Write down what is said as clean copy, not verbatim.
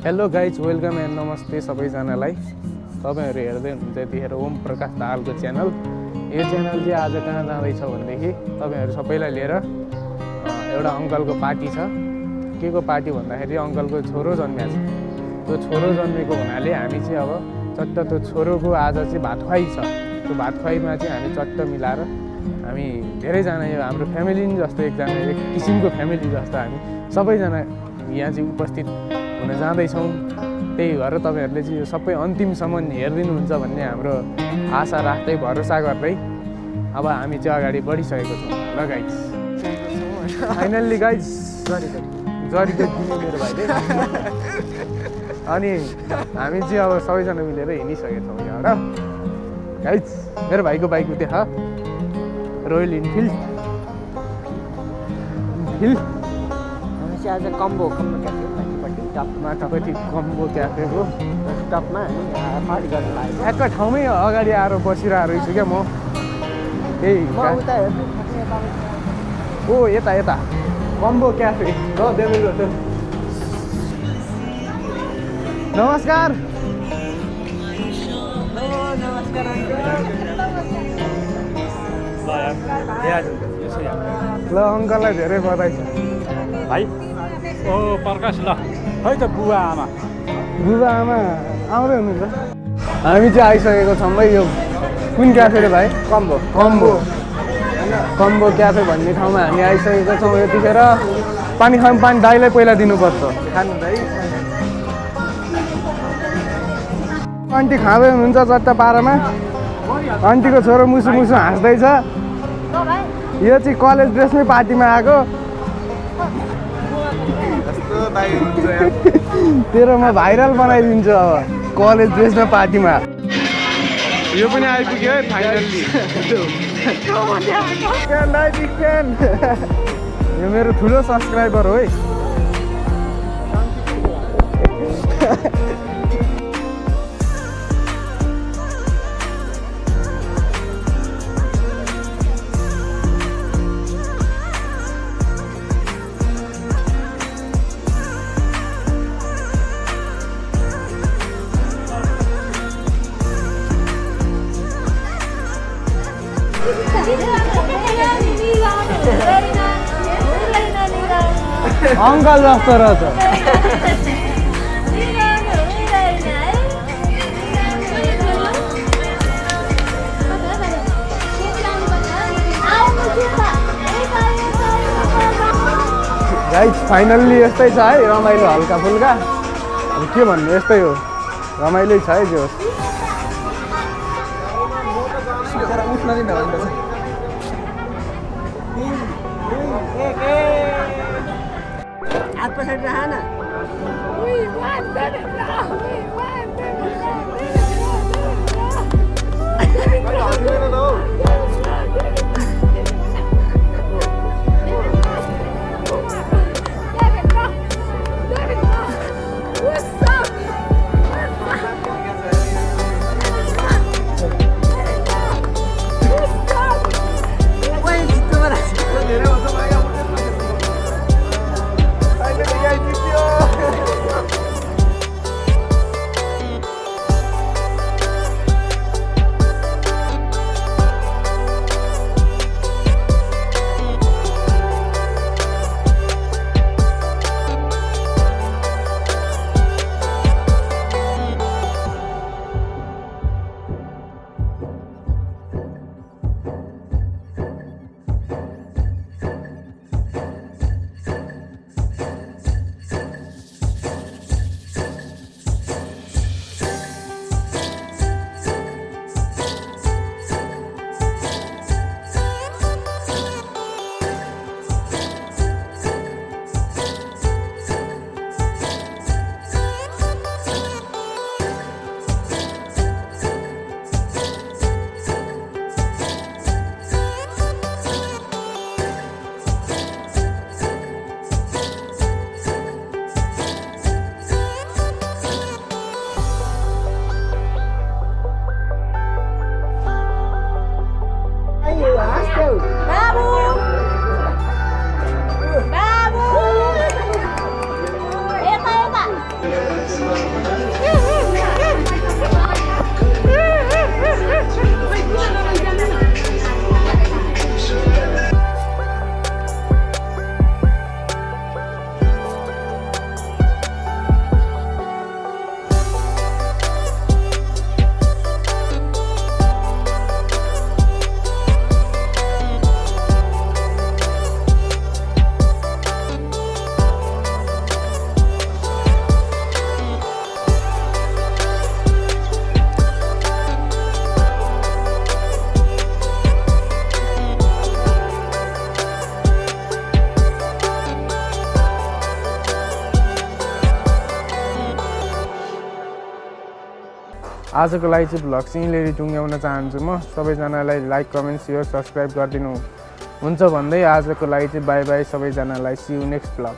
Hello guys, welcome and नमस्ते सबैजनालाई। तपाईहरु हेर्दै हुनुहुन्छ यतिखेर ओम प्रकाश दाहालको च्यानल। यो च्यानल चाहिँ आज कहाँ जाँदैछ भनेदेखि तपाईहरु सबैलाई लिएर एउटा अङ्कलको पार्टी छ। के को पार्टी भन्दाखेरि अङ्कलको छोरो जन्मेछ। त्यो छोरो जन्मेको हुनाले हामी चाहिँ अब चट्ट त्यो छोरोको आज चाहिँ भात खुवाइ छ। त्यो भात खुवाइमा चाहिँ हामी चट्ट मिलाएर हामी धेरैजना यो हाम्रो फ्यामिली जस्तो एक किसिमको फ्यामिली जस्तो हामी सबैजना यहाँ चाहिँ उपस्थित हुन जाँदैछौँ। त्यही भएर तपाईहरुले चाहिँ यो सबै अन्तिमसम्म हेरिदिनुहुन्छ भन्ने हाम्रो आशा राख्दै भरोसा गर्दै अब हामी चाहिँ अगाडि बढिसकेको छौँ। ल गाइज, फाइनल्ली गाइज जरीको दिने मेरो भाइले अनि हामी चाहिँ अब सबैजना मिलेर हिँडिसकेको छौँ यहाँबाट। गाइज मेरो भाइको बाइक देखा रोयल इनफिल्ड आज कम्बो माथिपट्टि कम्बो क्याफेको स्टपमा पार्टी गर्न लाग्यो। एक ठाउँमै अगाडि आएर बसिरहेको रहेछु क्या म। त्यही ओ यता यता कम्बो क्याफे ल देवेको त्यो। नमस्कार। ल अङ्कललाई धेरै बधाई छ भाइ। ओ प्रकाश ल खै त बुवा आमा आउँदै हुनुहुन्छ। हामी चाहिँ आइसकेको छौँ भाइ। यो कुन क्याफे रे भाइ? कम्बो क्याफे भन्ने ठाउँमा हामी आइसकेको छौँ। यतिखेर पानी खानु पानी दाइलाई पहिला दिनुपर्छ। खानु दाइ आन्टी खाँदै हुनुहुन्छ चट्टा पारामा। आन्टीको छोरो मुसु मुसु हाँस्दैछ। यो चाहिँ कलेज ड्रेसमै पार्टीमा आएको। तेरो म भाइरल बनाइदिन्छु अब कलेज ड्रेसमा पार्टीमा। यो पनि आइपुग्यो है फाइनल्ली। यो मेरो ठुलो सब्सक्राइबर हो है। अङ्कल जस्तो रहेछ। गाइस फाइनल्ली यस्तै छ है, रमाइलो हल्का फुल्का। अब के भन्नु, यस्तै हो, रमाइलो छ है। जो हात पछाडि राख न। आजको लागि चाहिँ भ्लग चाहिँ यहीँनिर टुङ्ग्याउन चाहन्छु म। सबैजनालाई लाइक कमेन्ट सेयर सब्सक्राइब गरिदिनु हुन्छ भन्दै आजको लागि चाहिँ बाई बाई सबैजनालाई। See you next vlog.